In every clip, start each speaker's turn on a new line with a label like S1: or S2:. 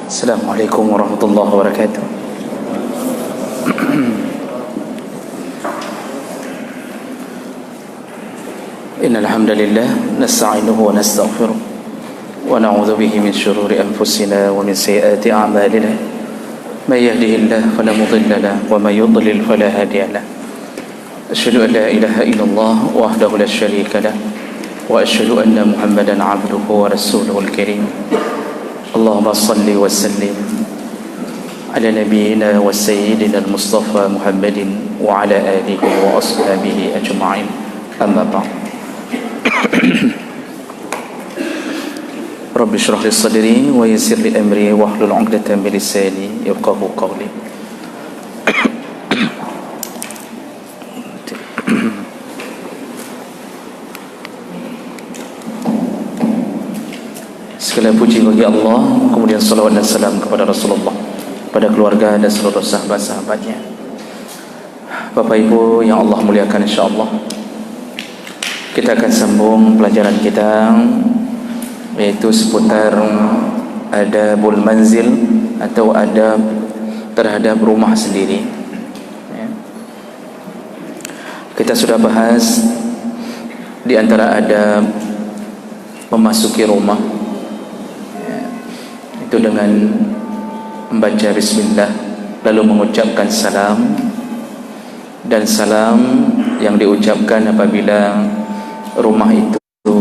S1: Assalamualaikum warahmatullahi wabarakatuh. Innal hamdalillah nasta'inuhu wa nastaghfiruh wa na'udzu bihi min shururi anfusina wa min sayyiati a'malina. May yahdihillahu fala mudilla lahu wa may yudlil fala hadiya lahu. Asyhadu an la ilaha illallah wahdahu la syarika lahu wa asyhadu anna Muhammadan 'abduhu wa rasuluhul karim. Allahumma salli wa sallim ala nabiyyina wa sayyidina al-Mustafa Muhammadin wa ala alihi wa ashabihi ajma'in. Amma ba'd. Rabbi shrah li sadri wa yassir li amri wahlul 'uqdatam min lisani yafqahu qawli. Segala puji bagi Allah, kemudian salawat dan salam kepada Rasulullah, pada keluarga dan seluruh sahabat-sahabatnya. Bapak Ibu yang Allah muliakan, insyaAllah kita akan sambung pelajaran kita, yaitu seputar adabul manzil atau adab terhadap rumah sendiri. Kita sudah bahas di antara adab memasuki rumah, itu dengan membaca bismillah lalu mengucapkan salam, dan salam yang diucapkan apabila rumah itu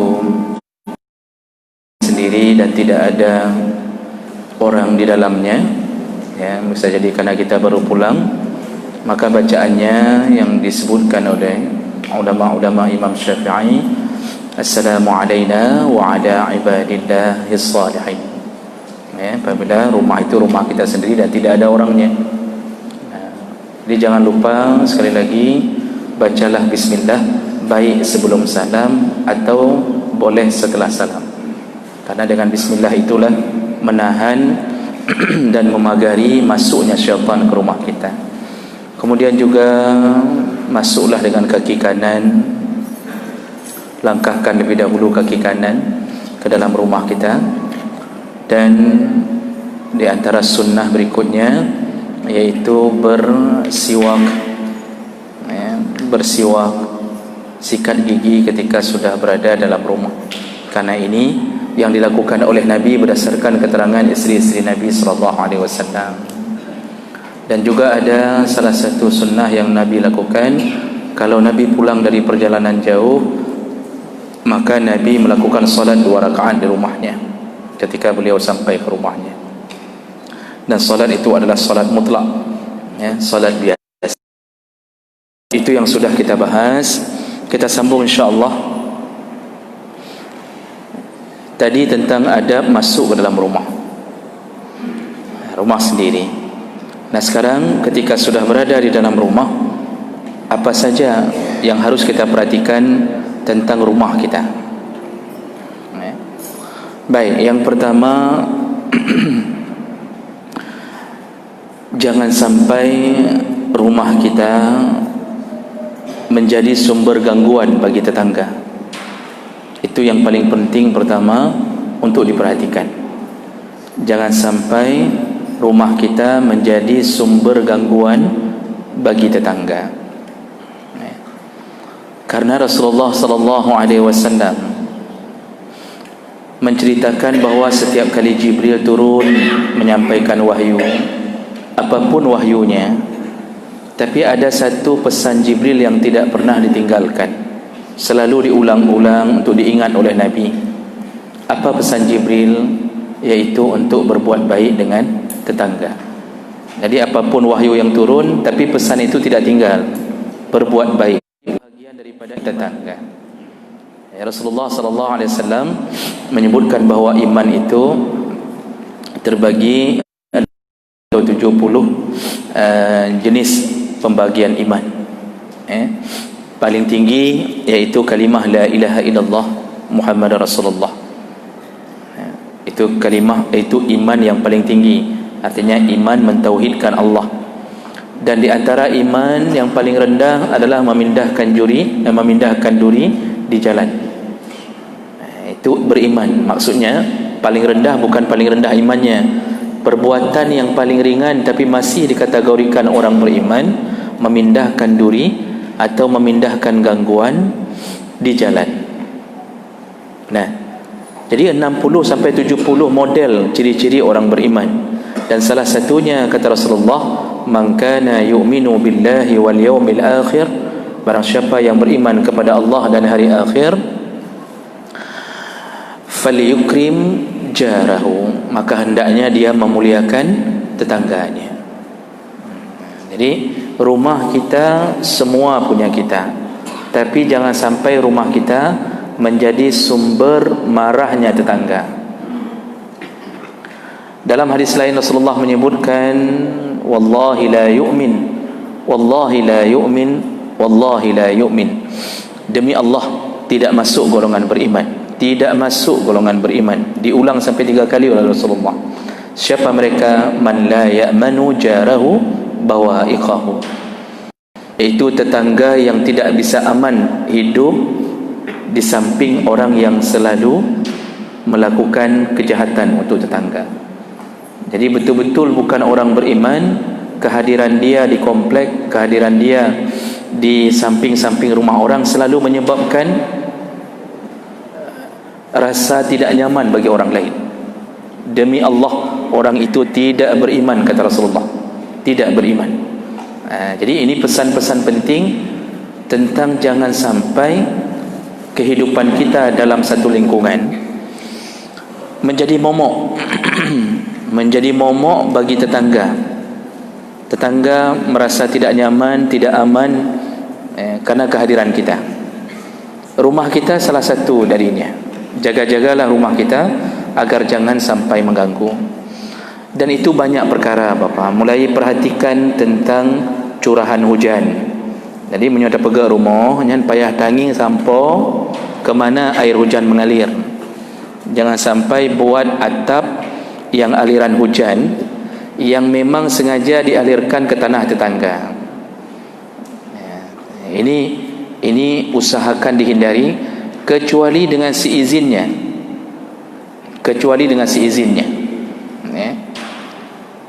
S1: sendiri dan tidak ada orang di dalamnya, ya, bisa jadi karena kita baru pulang, maka bacaannya yang disebutkan oleh ulama-ulama Imam Syafi'i, assalamu alayna wa ala ibadillahis salihin. Ya, apabila rumah itu rumah kita sendiri dan tidak ada orangnya. Jadi jangan lupa sekali lagi, bacalah bismillah baik sebelum salam atau boleh setelah salam, karena dengan bismillah itulah menahan dan memagari masuknya syaitan ke rumah kita. Kemudian juga masuklah dengan kaki kanan, langkahkan lebih dahulu kaki kanan ke dalam rumah kita. Dan di antara sunnah berikutnya yaitu bersiwak, ya, bersiwak, sikat gigi ketika sudah berada dalam rumah. Karena ini yang dilakukan oleh Nabi berdasarkan keterangan isteri-isteri Nabi SAW. Dan juga ada salah satu sunnah yang Nabi lakukan, kalau Nabi pulang dari perjalanan jauh, maka Nabi melakukan salat 2 rakaat di rumahnya ketika beliau sampai ke rumahnya. Dan salat itu adalah salat mutlak, ya, salat biasa. Itu yang sudah kita bahas. Kita sambung insyaAllah. Tadi tentang adab masuk ke dalam rumah sendiri. Nah sekarang ketika sudah berada di dalam rumah, apa saja yang harus kita perhatikan tentang rumah kita? Baik, yang pertama, jangan sampai rumah kita menjadi sumber gangguan bagi tetangga. Itu yang paling penting pertama untuk diperhatikan. Jangan sampai rumah kita menjadi sumber gangguan bagi tetangga. Karena Rasulullah SAW menceritakan bahawa setiap kali Jibril turun menyampaikan wahyu, apapun wahyunya, tapi ada satu pesan Jibril yang tidak pernah ditinggalkan, selalu diulang-ulang untuk diingat oleh Nabi. Apa pesan Jibril? Yaitu untuk berbuat baik dengan tetangga. Jadi apapun wahyu yang turun, tapi pesan itu tidak tinggal, berbuat baik, bagian daripada tetangga. Rasulullah SAW menyebutkan bahawa iman itu terbagi 70 jenis pembagian iman. Paling tinggi yaitu kalimah la ilaha illallah Muhammad Rasulullah. Itu kalimah, itu iman yang paling tinggi. Artinya iman mentauhidkan Allah. Dan di antara iman yang paling rendah adalah memindahkan duri di jalan. Itu beriman. Maksudnya paling rendah bukan paling rendah imannya, perbuatan yang paling ringan tapi masih dikategorikan orang beriman, memindahkan duri atau memindahkan gangguan di jalan. Nah, jadi 60 sampai 70 model ciri-ciri orang beriman. Dan salah satunya kata Rasulullah, man kana yu'minu billahi wal yawmil akhir, barang siapa yang beriman kepada Allah dan hari akhir, falyukrim jarahu, maka hendaknya dia memuliakan tetangganya. Jadi rumah kita semua punya kita, tapi jangan sampai rumah kita menjadi sumber marahnya tetangga. Dalam hadis lain Rasulullah menyebutkan, wallahi la yu'min, wallahi la yu'min, wallahi la yu'min, demi Allah tidak masuk golongan beriman, tidak masuk golongan beriman. Diulang sampai 3 kali oleh Rasulullah. Siapa mereka? Man la ya'manu jarahu bawa'iqahu, iaitu tetangga yang tidak bisa aman hidup di samping orang yang selalu melakukan kejahatan untuk tetangga. Jadi betul-betul bukan orang beriman, kehadiran dia di komplek, kehadiran dia di samping-samping rumah orang selalu menyebabkan rasa tidak nyaman bagi orang lain. Demi Allah, orang itu tidak beriman, kata Rasulullah, tidak beriman. Jadi ini pesan-pesan penting tentang jangan sampai kehidupan kita dalam satu lingkungan menjadi momok menjadi momok bagi tetangga. Tetangga merasa tidak nyaman, tidak aman karena kehadiran kita. Rumah kita salah satu darinya. Jaga-jagalah rumah kita agar jangan sampai mengganggu. Dan itu banyak perkara, Bapak. Mulai perhatikan tentang curahan hujan. Jadi menyudah pegak rumah, jangan payah tanging sampo ke mana air hujan mengalir. Jangan sampai buat atap yang aliran hujan yang memang sengaja dialirkan ke tanah tetangga. Ini usahakan dihindari kecuali dengan seizinnya. Kecuali dengan seizinnya.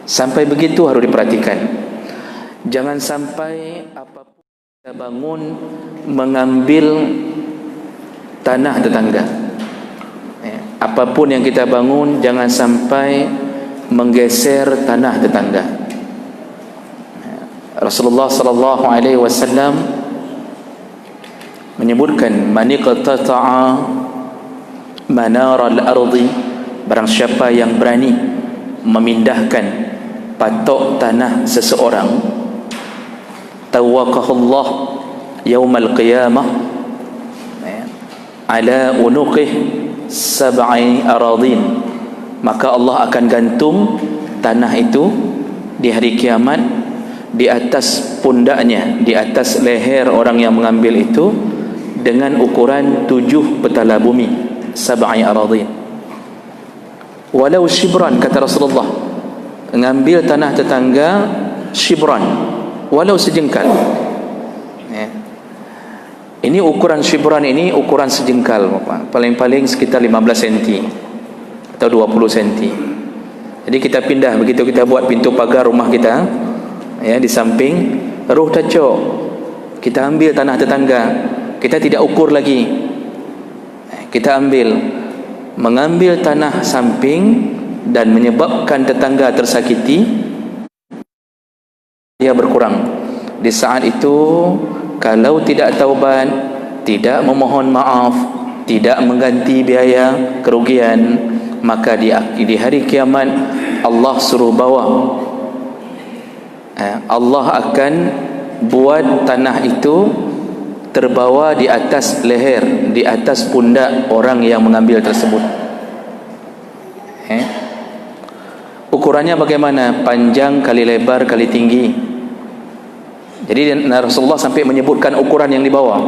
S1: Sampai begitu harus diperhatikan. Jangan sampai apapun kita bangun mengambil tanah tetangga. Apapun yang kita bangun jangan sampai menggeser tanah tetangga. Rasulullah sallallahu alaihi wasallam menyebutkan, man iqtata'a manaral ardi, barang siapa yang berani memindahkan patok tanah seseorang, tawaqahullah yaumal qiyamah ala unuqih sab'i aradin, maka Allah akan gantung tanah itu di hari kiamat di atas pundaknya, di atas leher orang yang mengambil itu dengan ukuran 7 petala bumi, sab'i aradin. Walau shibran, kata Rasulullah, mengambil tanah tetangga shibran, walau sejengkal. Ini ukuran shibran, ini ukuran sejengkal, Bapak. Paling-paling sekitar 15 cm atau 20 cm. Jadi kita pindah, begitu kita buat pintu pagar rumah kita, ya, di samping ruh tacok, kita ambil tanah tetangga, kita tidak ukur lagi, kita mengambil tanah samping dan menyebabkan tetangga tersakiti, dia berkurang. Di saat itu kalau tidak taubat, tidak memohon maaf, tidak mengganti biaya kerugian, maka di hari kiamat Allah suruh bawa, Allah akan buat tanah itu terbawa di atas leher, di atas pundak orang yang mengambil tersebut. Ukurannya bagaimana? Panjang kali lebar kali tinggi. Jadi Rasulullah sampai menyebutkan ukuran yang dibawa.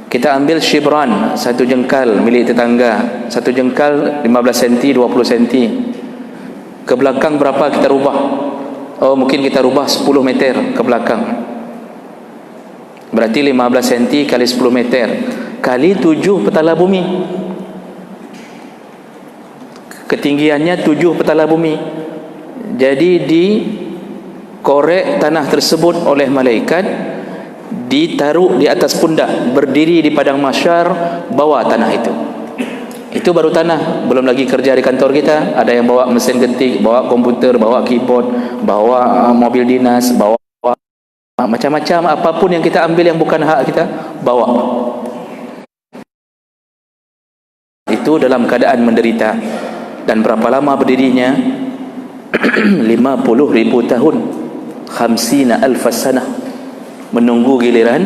S1: Kita ambil shibran, 1 jengkal milik tetangga, 1 jengkal 15 cm, 20 cm. Ke belakang berapa kita rubah? Oh, mungkin kita rubah 10 meter ke belakang. Berarti 15 cm kali 10 meter kali 7 petala bumi. ketinggiannya 7 petala bumi. Jadi dikorek tanah tersebut oleh malaikat, ditaruh di atas pundak, berdiri di padang mahsyar, bawa tanah itu. Itu baru tanah, belum lagi kerja di kantor kita. Ada yang bawa mesin ketik, bawa komputer, bawa keyboard, bawa mobil dinas, bawa macam-macam, apapun yang kita ambil yang bukan hak kita, bawa. Itu dalam keadaan menderita. Dan berapa lama berdirinya? 50,000 tahun, 50,000 sanah, menunggu giliran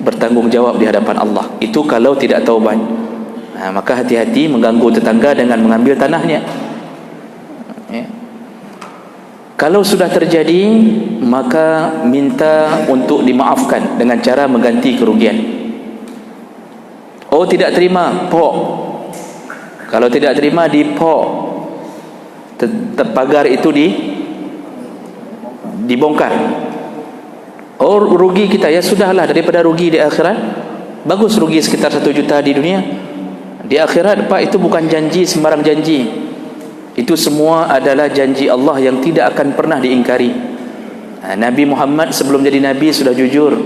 S1: bertanggungjawab di hadapan Allah. Itu kalau tidak taubat. Maka hati-hati mengganggu tetangga dengan mengambil tanahnya. Ya. Kalau sudah terjadi, maka minta untuk dimaafkan dengan cara mengganti kerugian. Oh, tidak terima, pok. Kalau tidak terima, dipok. Pagar itu dibongkar. Oh, rugi kita, ya sudahlah, daripada rugi di akhirat, bagus rugi sekitar 1 juta di dunia. Di akhirat, Pak, itu bukan janji sembarang janji. Itu semua adalah janji Allah yang tidak akan pernah diingkari. Nabi Muhammad sebelum jadi Nabi sudah jujur,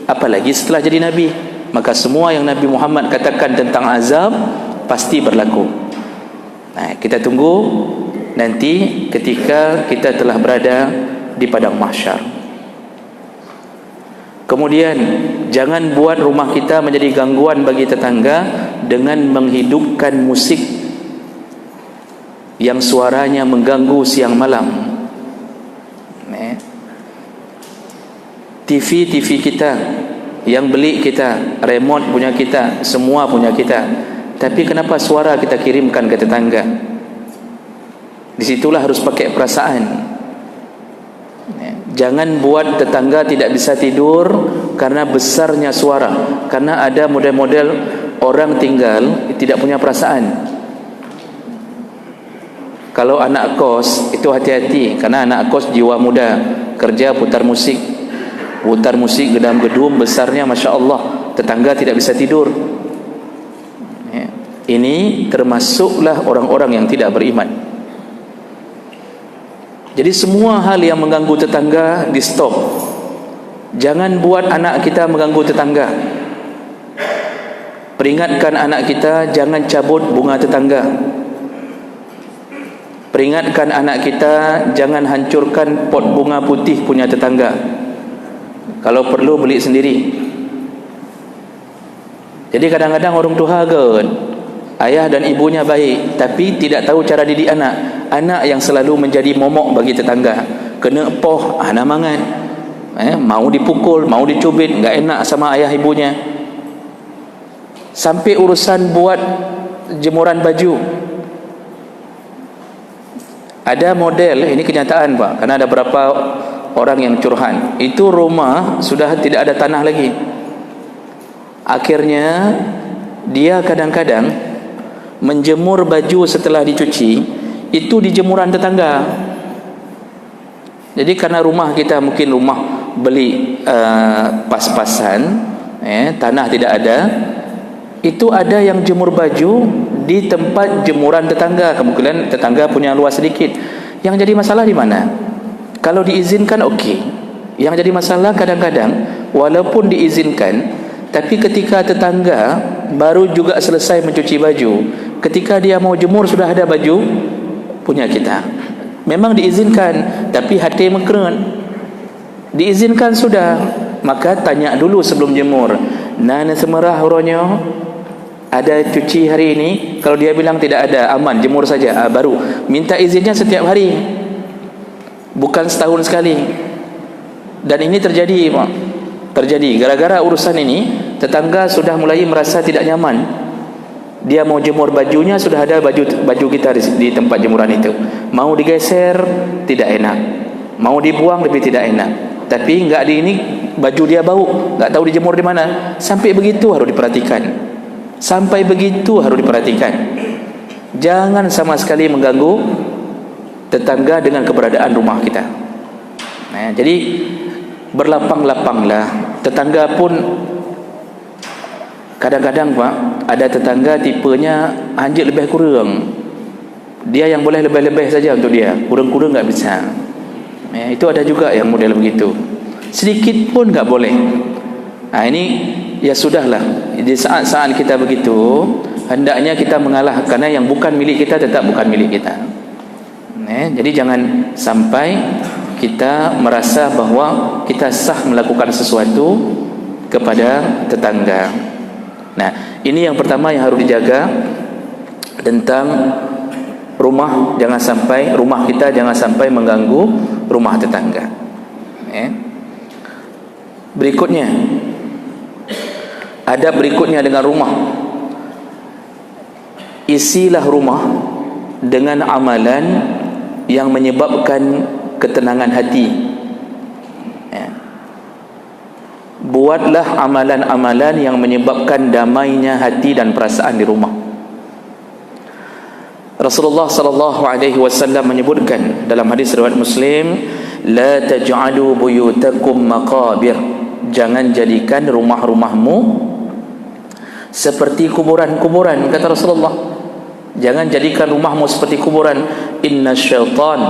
S1: apalagi setelah jadi Nabi. Maka semua yang Nabi Muhammad katakan tentang azab pasti berlaku. Kita tunggu nanti ketika kita telah berada di padang mahsyar. Kemudian, jangan buat rumah kita menjadi gangguan bagi tetangga dengan menghidupkan musik yang suaranya mengganggu siang malam. TV kita, yang beli kita, remote punya kita, semua punya kita. Tapi kenapa suara kita kirimkan ke tetangga? Disitulah harus pakai perasaan. Jangan buat tetangga tidak bisa tidur karena besarnya suara. Karena ada model-model orang tinggal tidak punya perasaan. Kalau anak kos itu hati-hati, karena anak kos jiwa muda, kerja putar musik gedam gedum besarnya, Masya Allah, tetangga tidak bisa tidur. Ini termasuklah orang-orang yang tidak beriman. Jadi semua hal yang mengganggu tetangga di stop. Jangan buat anak kita mengganggu tetangga. Peringatkan anak kita jangan cabut bunga tetangga. Peringatkan anak kita jangan hancurkan pot bunga putih punya tetangga. Kalau perlu beli sendiri. Jadi kadang-kadang orang tua kan, ayah dan ibunya baik, tapi tidak tahu cara didik anak. Anak yang selalu menjadi momok bagi tetangga, kena poh, namangan, mau dipukul, mau dicubit, enggak enak sama ayah ibunya. Sampai urusan buat jemuran baju. Ada model, ini kenyataan Pak, karena ada beberapa orang yang curhan. Itu rumah sudah tidak ada tanah lagi. Akhirnya dia kadang-kadang menjemur baju setelah dicuci itu di jemuran tetangga. Jadi karena rumah kita mungkin rumah beli pas-pasan, tanah tidak ada, itu ada yang jemur baju di tempat jemuran tetangga. Kemungkinan tetangga punya luas sedikit. Yang jadi masalah di mana? Kalau diizinkan okey. Yang jadi masalah kadang-kadang walaupun diizinkan, tapi ketika tetangga baru juga selesai mencuci baju, ketika dia mau jemur sudah ada baju punya kita. Memang diizinkan, tapi hati mengkeren. Diizinkan sudah, maka tanya dulu sebelum jemur. Nana semerah huronyo, ada cuci hari ini? Kalau dia bilang tidak ada, aman, jemur saja. Baru minta izinnya setiap hari, bukan setahun sekali. Dan ini terjadi, Pak. Terjadi gara-gara urusan ini, tetangga sudah mulai merasa tidak nyaman. Dia mau jemur bajunya, sudah ada baju kita di tempat jemuran itu. Mau digeser tidak enak, mau dibuang lebih tidak enak. Tapi enggak di ini baju dia bau, enggak tahu dijemur di mana. Sampai begitu harus diperhatikan. Sampai begitu harus diperhatikan. Jangan sama sekali mengganggu tetangga dengan keberadaan rumah kita. Jadi berlapang-lapanglah. Tetangga pun kadang-kadang Pak, ada tetangga tipenya anjir lebih kurang. Dia yang boleh lebih-lebih saja untuk dia, kurang-kurang nggak bisa. Itu ada juga yang model begitu, sedikit pun nggak boleh. Ini ya sudahlah. Di saat-saat kita begitu, hendaknya kita mengalah, karena yang bukan milik kita tetap bukan milik kita. Jadi jangan sampai kita merasa bahwa kita sah melakukan sesuatu kepada tetangga. Nah, ini yang pertama yang harus dijaga tentang rumah. Jangan sampai rumah kita jangan sampai mengganggu rumah tetangga. Berikutnya, adab berikutnya dengan rumah. Isilah rumah dengan amalan yang menyebabkan ketenangan hati. Buatlah amalan-amalan yang menyebabkan damainya hati dan perasaan di rumah. Rasulullah sallallahu alaihi wasallam menyebutkan dalam hadis riwayat Muslim, la taj'alu buyutakum maqabir. Jangan jadikan rumah-rumahmu seperti kuburan-kuburan, kata Rasulullah. Jangan jadikan rumahmu seperti kuburan. Inna syaitan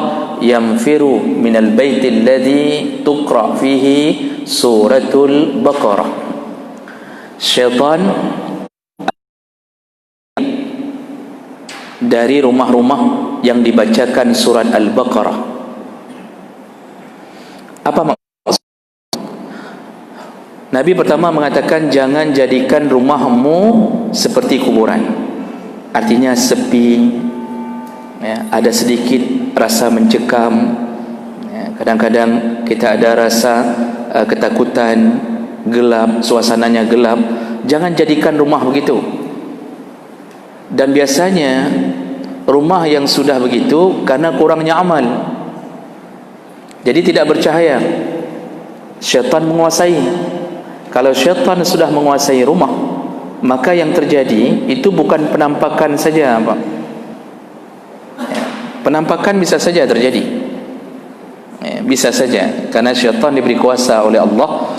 S1: yanfiru minal baitil ladzi tuqra fihi suratul Baqarah. Syaitan dari rumah-rumah yang dibacakan surat Al-Baqarah. Apa maksud? Nabi pertama mengatakan jangan jadikan rumahmu seperti kuburan. Artinya sepi, ada sedikit rasa mencekam. Kadang-kadang kita ada rasa ketakutan, gelap, suasananya gelap. Jangan jadikan rumah begitu. Dan biasanya rumah yang sudah begitu karena kurangnya amal, jadi tidak bercahaya. Syaitan menguasai. Kalau syaitan sudah menguasai rumah, maka yang terjadi itu bukan penampakan saja, Pak. Penampakan bisa saja terjadi, bisa saja, karena syaitan diberi kuasa oleh Allah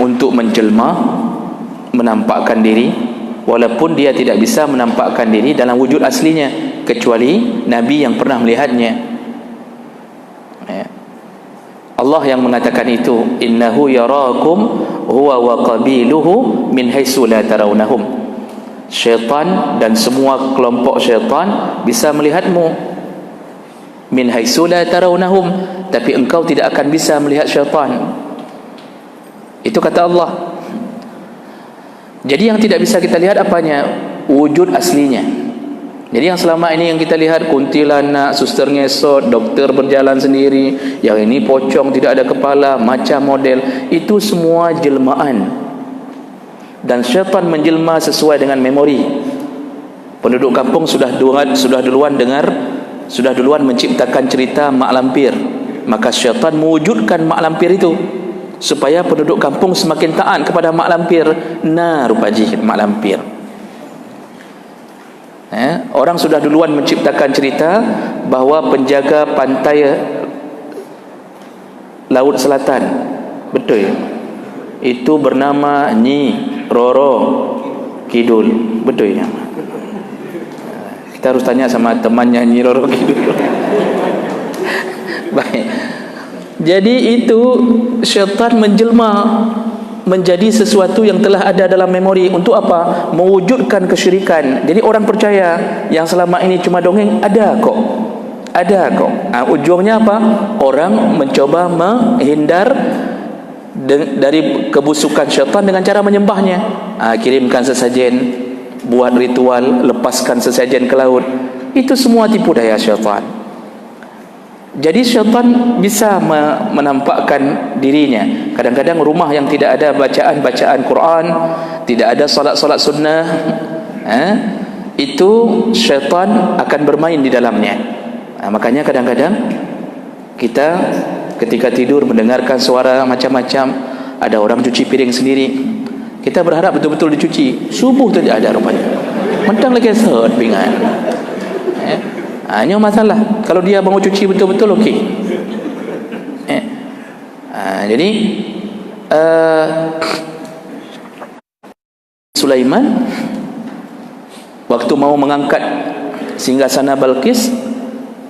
S1: untuk menjelma, menampakkan diri, walaupun dia tidak bisa menampakkan diri dalam wujud aslinya, kecuali Nabi yang pernah melihatnya. Allah yang mengatakan itu, innahu yarakum huwa wa qabiluhu min haitsu la tarawnahum. Syaitan dan semua kelompok syaitan bisa melihatmu min haitsu la tarawnahum, tapi engkau tidak akan bisa melihat syaitan. Itu kata Allah. Jadi yang tidak bisa kita lihat apanya? Wujud aslinya. Jadi yang selama ini yang kita lihat, kuntilanak, suster ngesot, dokter berjalan sendiri, yang ini pocong tidak ada kepala, macam model, itu semua jelmaan. Dan syaitan menjelma sesuai dengan memori. Penduduk kampung sudah duluan menciptakan cerita mak lampir, maka syaitan mewujudkan mak lampir itu supaya penduduk kampung semakin taat kepada mak lampir. Nah, rupaji mak lampir. Orang sudah duluan menciptakan cerita bahawa penjaga pantai Laut Selatan, betul, itu bernama Nyi Roro Kidul, betul ya? Kita harus tanya sama temannya Nyi Roro Kidul. Baik. Jadi itu syaitan menjelma menjadi sesuatu yang telah ada dalam memori. Untuk apa? Mewujudkan kesyirikan. Jadi orang percaya yang selama ini cuma dongeng, ada kok. Ujungnya apa? Orang mencoba menghindar dari kebusukan syaitan dengan cara menyembahnya. Kirimkan sesajen, buat ritual, lepaskan sesajen ke laut. Itu semua tipu daya syaitan. Jadi syaitan bisa menampakkan dirinya. Kadang-kadang rumah yang tidak ada bacaan Quran, tidak ada solat sunnah, itu syaitan akan bermain di dalamnya. Makanya kadang-kadang kita ketika tidur mendengarkan suara macam-macam. Ada orang cuci piring sendiri, kita berharap betul-betul dicuci. Subuh tidak ada rupanya, mentang lagi seret pingan. Ini masalah. Kalau dia mau cuci betul-betul, okey. Jadi Sulaiman waktu mau mengangkat singgasana Balqis,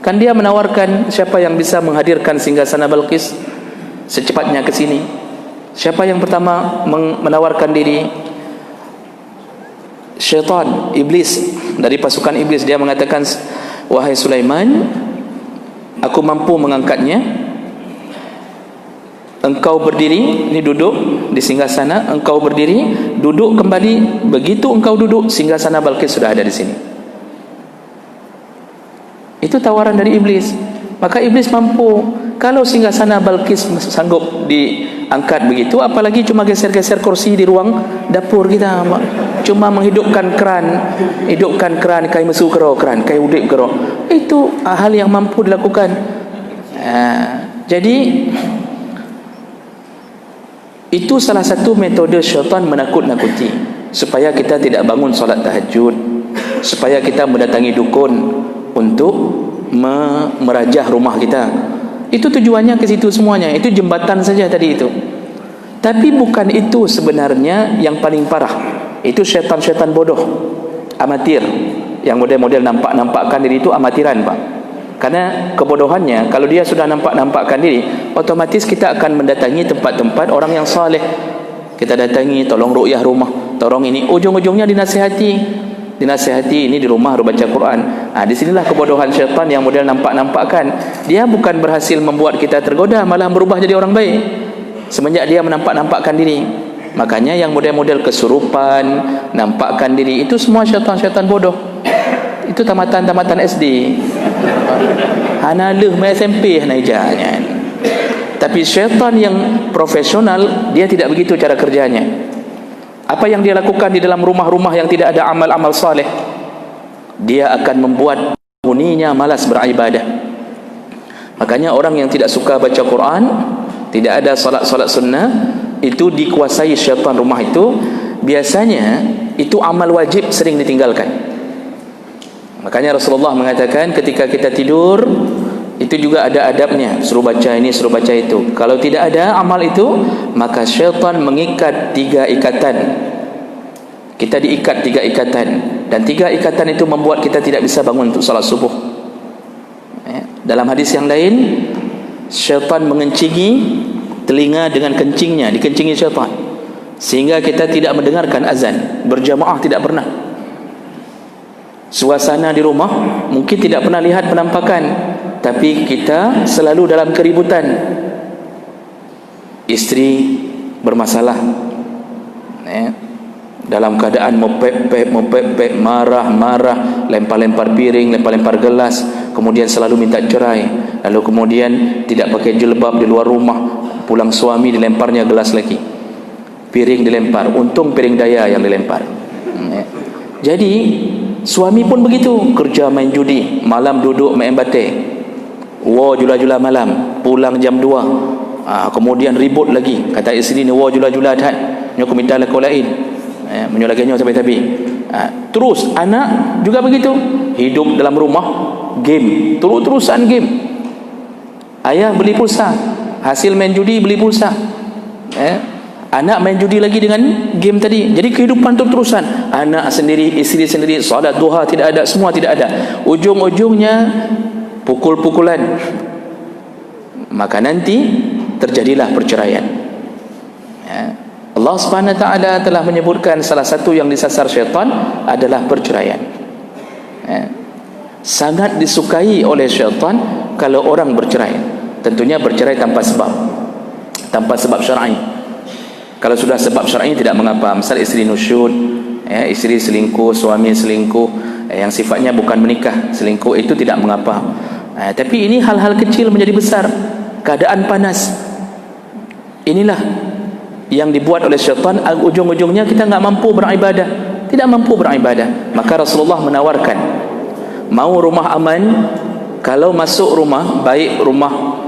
S1: kan dia menawarkan siapa yang bisa menghadirkan singgasana Balqis secepatnya ke sini. Siapa yang pertama menawarkan diri? Syaitan, iblis, dari pasukan iblis. Dia mengatakan, wahai Sulaiman, aku mampu mengangkatnya. Engkau berdiri, ini duduk di singgasana, engkau berdiri, duduk kembali. Begitu engkau duduk, singgasana Balqis sudah ada di sini. Itu tawaran dari iblis. Maka iblis mampu. Kalau singgasana Balqis sanggup diangkat begitu, apalagi cuma geser-geser kursi di ruang dapur kita, cuma menghidupkan keran, kai mesu kero keran, kai udip kero. Itu hal yang mampu dilakukan. Jadi itu salah satu metode syaitan menakut-nakuti, supaya kita tidak bangun solat tahajud, supaya kita mendatangi dukun untuk merajah rumah kita. Itu tujuannya ke situ semuanya. Itu jembatan saja tadi itu. Tapi bukan itu sebenarnya yang paling parah. Itu syaitan-syaitan bodoh, amatir, yang model-model nampak-nampakkan diri itu amatiran, Pak. Karena kebodohannya, kalau dia sudah nampak-nampakkan diri, otomatis kita akan mendatangi tempat-tempat orang yang saleh. Kita datangi, tolong ruqyah rumah, tolong ini, ujung-ujungnya dinasihati, ini di rumah harus baca Quran. Di sinilah kebodohan syaitan yang model nampak-nampakkan. Dia bukan berhasil membuat kita tergoda, malah berubah jadi orang baik semenjak dia menampak-nampakkan diri. Makanya yang model-model kesurupan, nampakkan diri, itu semua syaitan-syaitan bodoh. Itu tamatan-tamatan SD, hanaluh SMP hanajanya. Tapi syaitan yang profesional, dia tidak begitu cara kerjanya. Apa yang dia lakukan di dalam rumah-rumah yang tidak ada amal-amal saleh, dia akan membuat penghuninya malas beribadah. Makanya orang yang tidak suka baca Quran, tidak ada salat-salat sunnah, itu dikuasai syaitan rumah itu. Biasanya itu amal wajib sering ditinggalkan. Makanya Rasulullah mengatakan ketika kita tidur, itu juga ada adabnya, suruh baca ini, suruh baca itu. Kalau tidak ada amal itu, maka syaitan mengikat 3 ikatan. Kita diikat 3 ikatan, dan 3 ikatan itu membuat kita tidak bisa bangun untuk salat subuh. Dalam hadis yang lain, syaitan mengencingi telinga dengan kencingnya, dikencingi syaitan, sehingga kita tidak mendengarkan azan berjamaah, tidak pernah. Suasana di rumah mungkin tidak pernah lihat penampakan, tapi kita selalu dalam keributan. Istri bermasalah, dalam keadaan mepek, marah, lempar-lempar piring, lempar-lempar gelas, kemudian selalu minta cerai, lalu kemudian tidak pakai jilbab di luar rumah, pulang suami dilemparnya gelas lagi, piring dilempar, untung piring daya yang dilempar. Jadi suami pun begitu, kerja main judi, malam duduk main bate, jula-jula malam, pulang jam 2, kemudian ribut lagi, kata isteri ni jula-jula dah, aku minta laku lain, menyolaganya sampai tabi. Terus anak juga begitu, hidup dalam rumah game, terus-terusan game. Ayah beli pulsa, hasil main judi beli pulsa, anak main judi lagi dengan game tadi. Jadi kehidupan terus-terusan, anak sendiri, isteri sendiri, salat duha tidak ada, semua tidak ada. Ujung-ujungnya pukul-pukulan. Maka nanti terjadilah perceraian. Allah Subhanahu wa taala telah menyebutkan salah satu yang disasar syaitan adalah perceraian. Sangat disukai oleh syaitan kalau orang bercerai. Tentunya bercerai tanpa sebab syar'i. Kalau sudah sebab syar'i tidak mengapa. Misal isteri nusyud, isteri selingkuh, suami selingkuh, yang sifatnya bukan menikah, selingkuh, itu tidak mengapa. Tapi ini hal-hal kecil menjadi besar. Keadaan panas, inilah yang dibuat oleh syaitan. Ujung-ujungnya kita tidak mampu beribadah. Maka Rasulullah menawarkan, mau rumah aman, kalau masuk rumah, baik rumah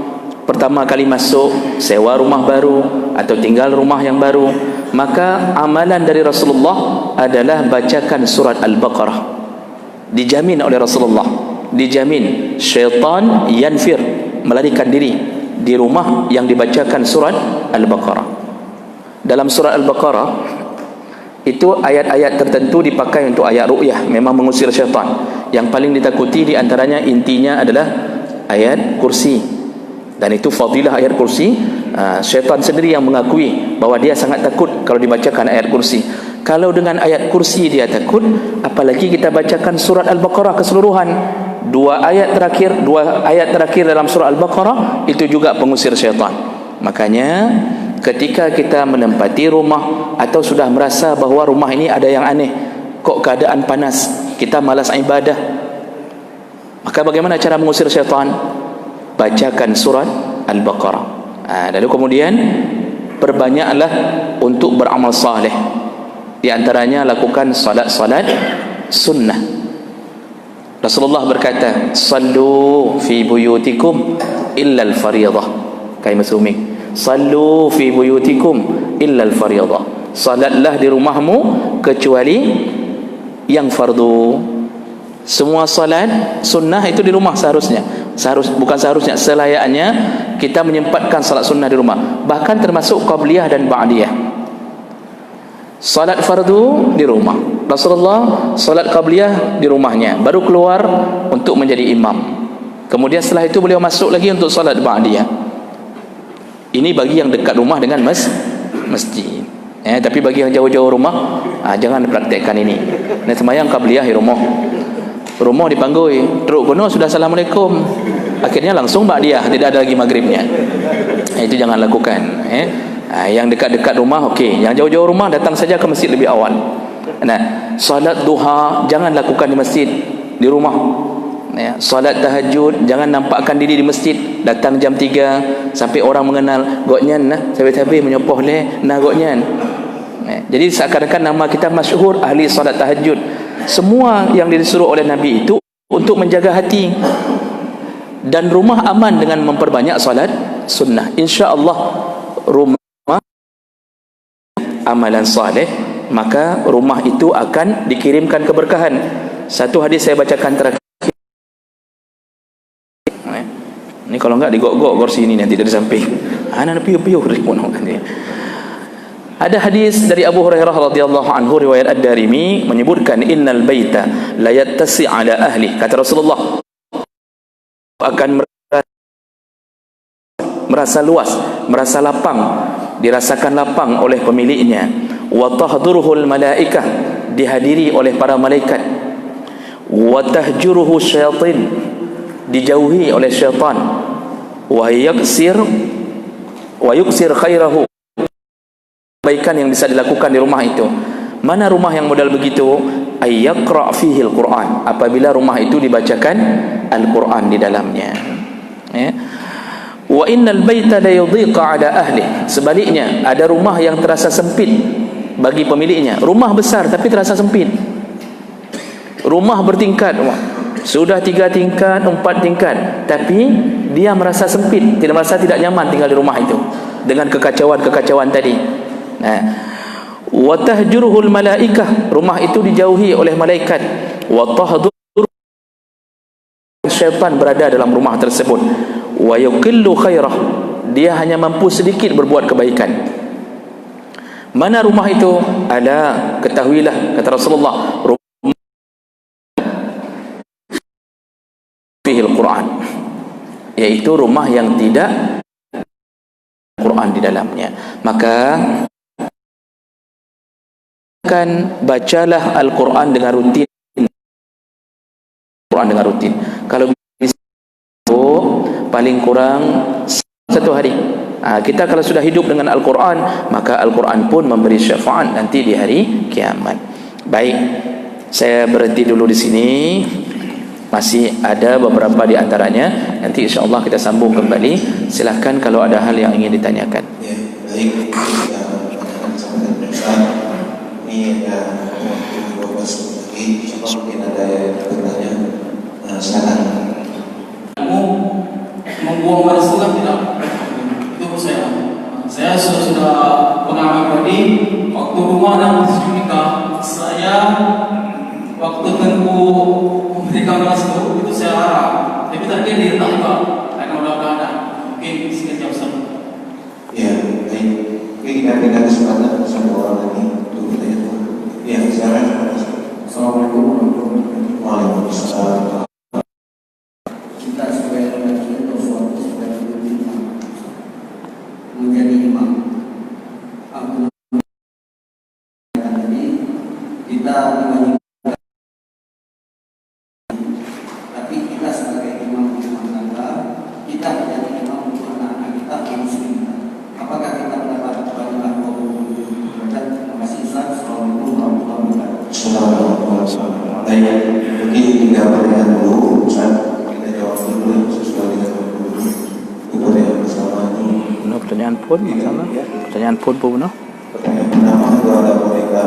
S1: pertama kali masuk, sewa rumah baru atau tinggal rumah yang baru, maka amalan dari Rasulullah adalah bacakan surat Al-Baqarah. Dijamin oleh Rasulullah, dijamin syaitan yanfir, melarikan diri di rumah yang dibacakan surat Al-Baqarah. Dalam surat Al-Baqarah itu ayat-ayat tertentu dipakai untuk ayat ru'yah, memang mengusir syaitan. Yang paling ditakuti di antaranya intinya adalah ayat kursi. Dan itu fadilah ayat kursi. Syaitan sendiri yang mengakui bahwa dia sangat takut kalau dibacakan ayat kursi. Kalau dengan ayat kursi dia takut, apalagi kita bacakan surat Al-Baqarah keseluruhan. Dua ayat terakhir dalam surah Al-Baqarah itu juga pengusir syaitan. Makanya ketika kita menempati rumah atau sudah merasa bahawa rumah ini ada yang aneh, kok keadaan panas, kita malas ibadah, maka bagaimana cara mengusir syaitan? Bacakan surat Al-Baqarah. Lalu kemudian perbanyaklah untuk beramal saleh. Di antaranya lakukan salat-salat sunnah. Rasulullah berkata, "Sallu fi buyutikum illa al-fariidah." Kayak masumik. "Sallu fi buyutikum illa al-fariidah." Salatlah di rumahmu kecuali yang fardu. Semua salat sunnah itu di rumah seharusnya. Bukan seharusnya, selayaknya kita menyempatkan salat sunnah di rumah. Bahkan termasuk qabliyah dan ba'diyah. Salat fardu di rumah. Rasulullah salat qabliyah di rumahnya, baru keluar untuk menjadi imam. Kemudian setelah itu beliau masuk lagi untuk salat ba'diyah. Ini bagi yang dekat rumah dengan masjid. Tapi bagi yang jauh-jauh rumah, jangan praktekkan ini. Sembahyang qabliyah di rumah. Rumah dipanggil, teruk kono sudah assalamualaikum. Akhirnya langsung ba'diyah, tidak ada lagi maghribnya. Itu jangan lakukan. Yang dekat-dekat rumah okey, yang jauh-jauh rumah datang saja ke masjid lebih awal. Salat duha jangan lakukan di masjid, di rumah. Salat tahajud jangan nampakkan diri di masjid, datang jam 3 sampai orang mengenal goknyan sampai-sampai menyopoh goknyan. Jadi seakan-akan nama kita masyhur ahli salat tahajud. Semua yang disuruh oleh Nabi itu untuk menjaga hati, dan rumah aman dengan memperbanyak salat sunnah. Insya-Allah rumah amalan saleh, maka rumah itu akan dikirimkan keberkahan. Satu hadis saya bacakan terakhir. Ini kalau enggak digok-gok kursi ini nanti dari samping. Anak piu-piu nanti. Ada hadis dari Abu Hurairah radhiyallahu anhu, riwayat Ad-Darimi, menyebutkan innal baita la yattasi ala ahli. Kata Rasulullah, akan merasa luas, merasa lapang, dirasakan lapang oleh pemiliknya. Wa tahduruhul malaikah, dihadiri oleh para malaikat. Wa tahjuruhu syaitan, dijauhi oleh syaitan. Wa yuksir khairahu, kebaikan yang bisa dilakukan di rumah itu. Mana rumah yang modal begitu? Ay yaqra' fihi al-Quran, apabila rumah itu dibacakan Al-Quran di dalamnya. Wa innal baita la yudhiqu ala ahli, sebaliknya ada rumah yang terasa sempit bagi pemiliknya. Rumah besar tapi terasa sempit. Rumah bertingkat, sudah 3 tingkat, 4 tingkat, tapi dia merasa sempit, tidak nyaman tinggal di rumah itu dengan kekacauan tadi. Wa tahjuruhul malaikah, rumah itu dijauhi oleh malaikat. Wa tahdur, syaitan berada dalam rumah tersebut. Wa yuqillu khairah, dia hanya mampu sedikit berbuat kebaikan. Mana rumah itu? Ala, ketahuilah, kata Rasulullah, rumah fihil Quran, yaitu rumah yang tidak Quran di dalamnya. Maka bacalah Al-Quran dengan rutin. Kalau bisa paling kurang 1 hari. Kita kalau sudah hidup dengan Al-Quran, maka Al-Quran pun memberi syafaat nanti di hari kiamat. Baik, saya berhenti dulu di sini. Masih ada beberapa di antaranya, nanti insya-Allah kita sambung kembali. Silahkan kalau ada hal yang ingin ditanyakan.
S2: Ya, baik. Ini ada waktu 12 lagi. Insya-Allah mungkin ada yang bertanya. Silakan.
S3: Membuang baris itu kan tidak, itu saya sudah pengalaman tadi waktu rumah dan nikah, saya waktu tempuh memberikan baris itu saya larang, tapi tadi dia tak juga karena udah ada mungkin sekejap saja.
S2: Ya, baik. Oke, kita berikan kesempatan sama orang lagi untuk bertanya. Ya, silakan.
S3: Assalamualaikum warahmatullahi wabarakatuh.
S2: Waalaikumsalam.
S4: kita menjadi imam untuk anak-anak kita kaum muslimin, apakah kita mendapat pahala 20 derajat? Terima kasih Ustaz. Assalamualaikum warahmatullahi wabarakatuh.
S2: Assalamualaikum. Baik, mungkin 3 pertanyaan dulu, Ustaz. Kita jawab dulu sesuai dengan dulu. Kepada yang bersama itu.
S1: Benar pertanyaan pun sama. Pertanyaan pun benar.
S2: Pertanyaan pertama itu ada mereka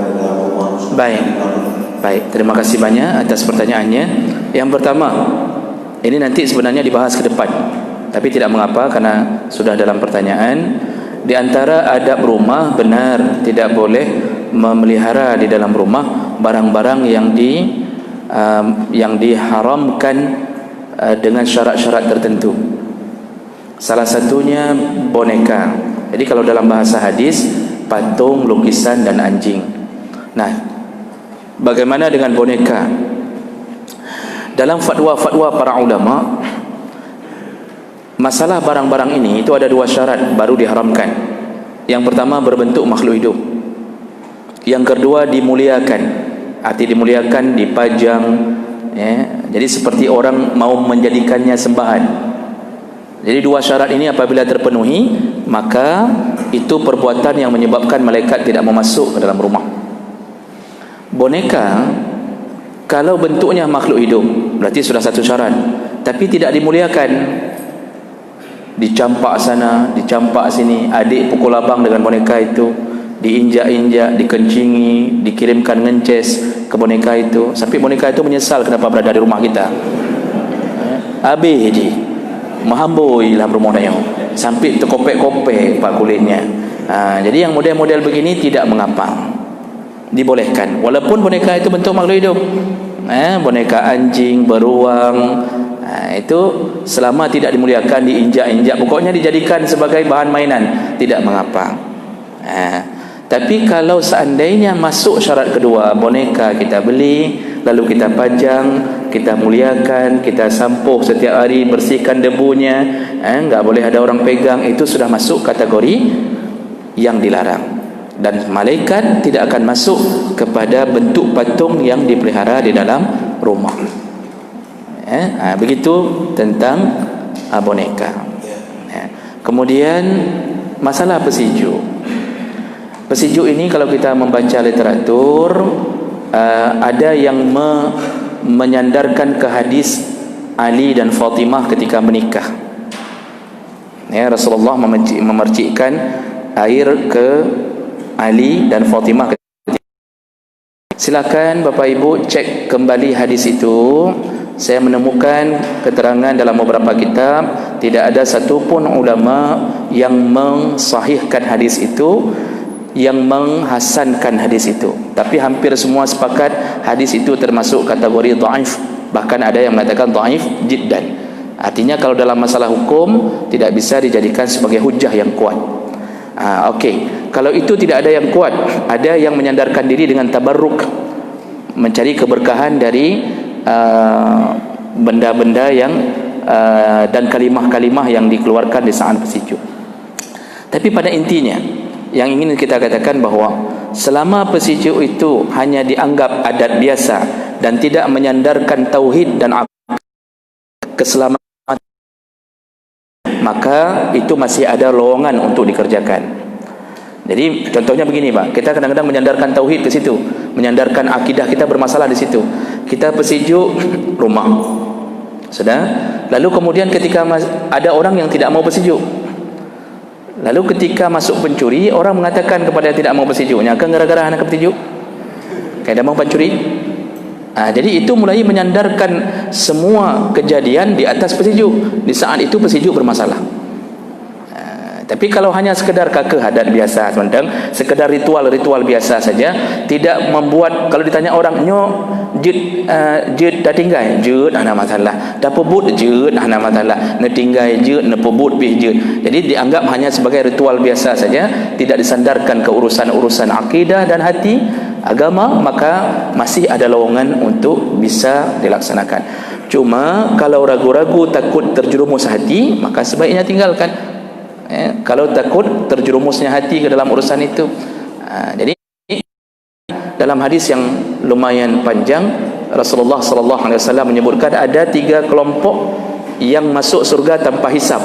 S2: di dalam rumah.
S1: Baik. Baik, terima kasih banyak atas pertanyaannya. Yang pertama, ini nanti sebenarnya dibahas ke depan, tapi tidak mengapa karena sudah dalam pertanyaan. Di antara adab rumah, benar tidak boleh memelihara di dalam rumah barang-barang yang diharamkan dengan syarat-syarat tertentu. Salah satunya boneka. Jadi kalau dalam bahasa hadis, patung, lukisan dan anjing. Nah, bagaimana dengan boneka? Dalam fatwa-fatwa para ulama, masalah barang-barang ini itu ada 2 syarat baru diharamkan. Yang pertama, berbentuk makhluk hidup. Yang kedua, dimuliakan. Arti dimuliakan, dipajang, ya. Jadi seperti orang mau menjadikannya sembahan. Jadi 2 syarat ini apabila terpenuhi, maka itu perbuatan yang menyebabkan malaikat tidak mau masuk ke dalam rumah. Boneka, kalau bentuknya makhluk hidup, berarti sudah 1 syarat. Tapi tidak dimuliakan, dicampak sana, dicampak sini, adik pukul abang dengan boneka itu, diinjak-injak, dikencingi, dikirimkan ngences ke boneka itu, sampai boneka itu menyesal kenapa berada di rumah kita. Habis je mahamboi dalam rumah dia, sampai terkopek-kopek pak kulitnya. Jadi yang model-model begini tidak mengapa, dibolehkan walaupun boneka itu bentuk makhluk hidup. Boneka anjing, beruang, itu selama tidak dimuliakan, diinjak-injak, pokoknya dijadikan sebagai bahan mainan, tidak mengapa. Tapi kalau seandainya masuk syarat kedua, boneka kita beli, lalu kita pajang, kita muliakan, kita sampuh setiap hari, bersihkan debunya, enggak boleh ada orang pegang, itu sudah masuk kategori yang dilarang. Dan malaikat tidak akan masuk kepada bentuk patung yang dipelihara di dalam rumah. Begitu tentang boneka. Kemudian masalah pesiju. Pesiju ini kalau kita membaca literatur, ada yang menyandarkan ke hadis Ali dan Fatimah ketika menikah. Rasulullah memercikkan air ke Ali dan Fatimah. Silakan Bapak Ibu cek kembali hadis itu. Saya menemukan keterangan dalam beberapa kitab, tidak ada satupun ulama yang mensahihkan hadis itu, yang menghasankan hadis itu. Tapi hampir semua sepakat hadis itu termasuk kategori dhaif. Bahkan ada yang mengatakan dhaif jiddan. Artinya kalau dalam masalah hukum tidak bisa dijadikan sebagai hujah yang kuat. Okey, kalau itu tidak ada yang kuat, ada yang menyandarkan diri dengan tabarruk, mencari keberkahan dari benda-benda yang dan kalimah-kalimah yang dikeluarkan di saat pesiju. Tapi pada intinya yang ingin kita katakan bahawa selama pesiju itu hanya dianggap adat biasa dan tidak menyandarkan tauhid dan keselamatan, maka itu masih ada lowongan untuk dikerjakan. Jadi contohnya begini Pak, kita kadang-kadang menyandarkan tauhid ke situ, menyandarkan akidah kita bermasalah di situ. Kita pesiju rumah, sudah. Lalu kemudian ketika ada orang yang tidak mau pesiju, lalu ketika masuk pencuri, orang mengatakan kepada yang tidak mau pesiju, kan gara-gara anak pesiju, kayak tidak mau pencuri. Jadi itu mulai menyandarkan semua kejadian di atas pesiju. Di saat itu pesiju bermasalah. Tapi kalau hanya sekedar kakek adat biasa, sementara sekedar ritual-ritual biasa saja, tidak membuat, kalau ditanya orang, nyo jut dah tinggal, jut ada masalah, dah pebut jut ada masalah, ne tinggal jut, ne pebut bih jut. Jadi dianggap hanya sebagai ritual biasa saja, tidak disandarkan ke urusan-urusan akidah dan hati agama, maka masih ada lowongan untuk bisa dilaksanakan. Cuma kalau ragu-ragu, takut terjerumus hati, maka sebaiknya tinggalkan. Kalau takut terjerumusnya hati ke dalam urusan itu. Jadi dalam hadis yang lumayan panjang, Rasulullah sallallahu alaihi wasallam menyebutkan ada 3 kelompok yang masuk surga tanpa hisab.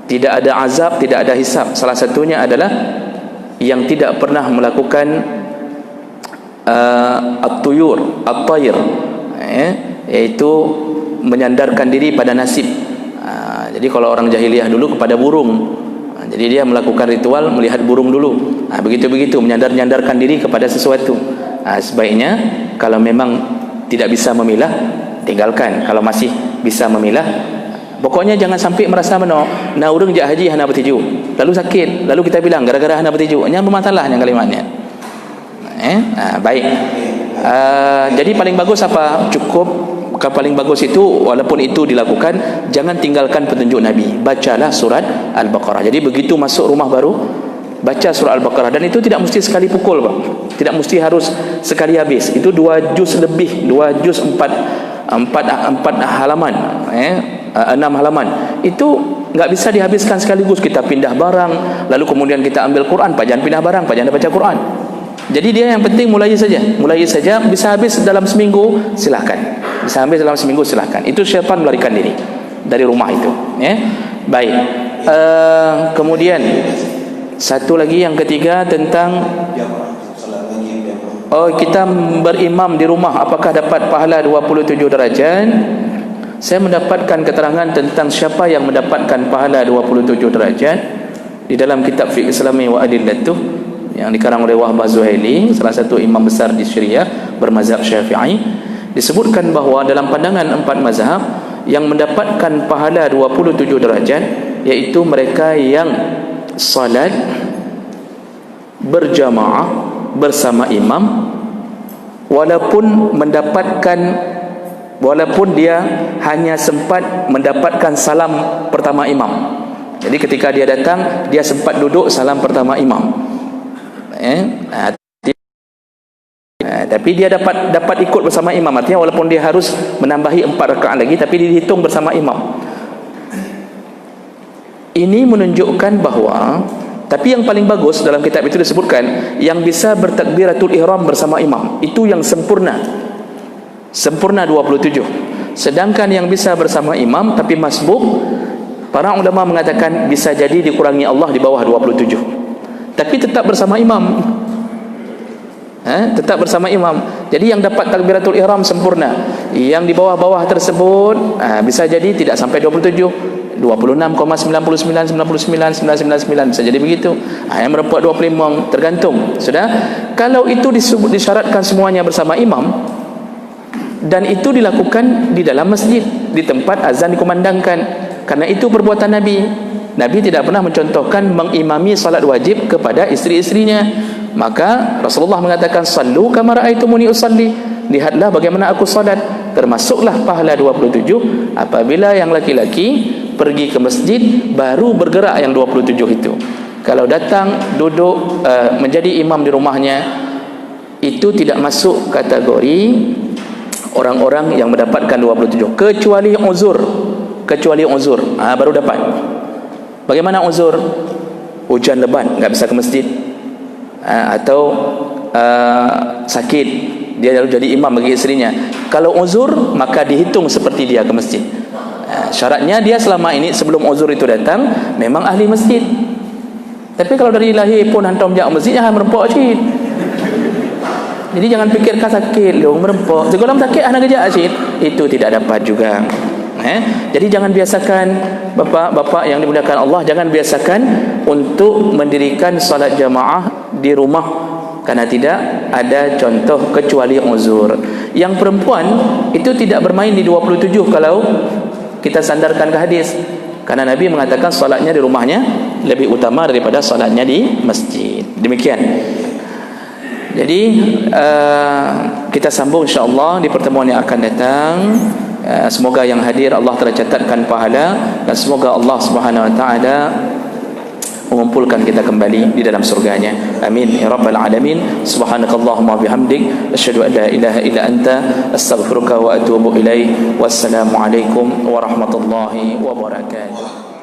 S1: Tidak ada azab, tidak ada hisab. Salah satunya adalah yang tidak pernah melakukan at-tuyur, at-tayr, iaitu menyandarkan diri pada nasib. Jadi kalau orang jahiliyah dulu kepada burung, jadi dia melakukan ritual melihat burung dulu. Begitu-begitu menyandar-nyandarkan diri kepada sesuatu. Sebaiknya kalau memang tidak bisa memilah, tinggalkan. Kalau masih bisa memilah, pokoknya jangan sampai merasa na urang jak haji hana bertiju, lalu sakit, lalu kita bilang gara-gara hana bertiju, nya bermasalahnya kalimatnya. Baik. Jadi paling bagus apa? Cukup. Paling bagus itu, walaupun itu dilakukan, jangan tinggalkan petunjuk Nabi. Bacalah surat Al-Baqarah. Jadi begitu masuk rumah baru, baca surat Al-Baqarah. Dan itu tidak mesti sekali pukul, Pak. Tidak mesti harus sekali habis. Itu 2 juz lebih, 2 juz 4 halaman, 6 halaman. Itu enggak bisa dihabiskan sekaligus. Kita pindah barang, lalu kemudian kita ambil Quran, Pak jangan pindah barang, Pak jangan baca Quran. Jadi dia yang penting mulai saja, bisa habis dalam seminggu, silahkan. Bisa habis dalam seminggu, silahkan. Itu syaitan melarikan diri dari rumah itu. Baik. Kemudian satu lagi yang ketiga tentang kita berimam di rumah, apakah dapat pahala 27 darajat? Saya mendapatkan keterangan tentang siapa yang mendapatkan pahala 27 derajat di dalam kitab Fiqh Islami wa Adillatuh yang dikarang oleh Wahbah Zuhaili, salah satu imam besar di Syria bermazhab Syafi'i. Disebutkan bahawa dalam pandangan 4 mazhab yang mendapatkan pahala 27 derajat iaitu mereka yang salat berjamaah bersama imam, walaupun dia hanya sempat mendapatkan salam pertama imam. Jadi ketika dia datang, dia sempat duduk salam pertama imam. Tapi dia dapat ikut bersama imam. Artinya walaupun dia harus menambahi 4 rakaat lagi, tapi dihitung bersama imam. Ini menunjukkan bahawa, tapi yang paling bagus dalam kitab itu disebutkan yang bisa bertakbiratul ihram bersama imam, itu yang sempurna 27. Sedangkan yang bisa bersama imam tapi masbuk, para ulama mengatakan bisa jadi dikurangi Allah di bawah 27. Tapi tetap bersama imam. Tetap bersama imam. Jadi yang dapat takbiratul ihram sempurna. Yang di bawah-bawah tersebut bisa jadi tidak sampai 27, 26,99, 99, 999, bisa jadi begitu. Yang merempat 25, tergantung. Sudah. Kalau itu disyaratkan semuanya bersama imam, dan itu dilakukan di dalam masjid, di tempat azan dikumandangkan, karena itu perbuatan Nabi. Nabi tidak pernah mencontohkan mengimami salat wajib kepada isteri-isterinya. Maka Rasulullah mengatakan, sallu kama ra'aitumuni usalli, lihatlah bagaimana aku salat. Termasuklah pahala 27 apabila yang laki-laki pergi ke masjid baru bergerak yang 27 itu. Kalau datang duduk menjadi imam di rumahnya, itu tidak masuk kategori orang-orang yang mendapatkan 27, kecuali uzur, baru dapat. Bagaimana uzur? Hujan lebat, enggak bisa ke masjid, atau sakit, dia lalu jadi imam bagi isterinya. Kalau uzur, maka dihitung seperti dia ke masjid. Syaratnya dia selama ini sebelum uzur itu datang memang ahli masjid. Tapi kalau dari lahir pun hantam jak masjid, jangan merempok cik. Jadi jangan fikirkan sakit dong merempok. Kalau sakit anak kerja cik, itu tidak dapat juga. Jadi jangan biasakan, bapak-bapak yang dimuliakan Allah, jangan biasakan untuk mendirikan salat jamaah di rumah, karena tidak ada contoh kecuali uzur. Yang perempuan itu tidak bermain di 27 kalau kita sandarkan ke hadis, karena Nabi mengatakan salatnya di rumahnya lebih utama daripada salatnya di masjid. Demikian. Jadi kita sambung insya-Allah di pertemuan yang akan datang. Semoga yang hadir Allah telah catatkan pahala, dan semoga Allah Subhanahu wa taala mengumpulkan kita kembali di dalam surganya. Amin ya rabbal alamin. Subhanakallahumma bihamdik asyhadu an la ilaha illa anta astaghfiruka wa atubu ilaik. Wassalamu alaikum warahmatullahi wabarakatuh.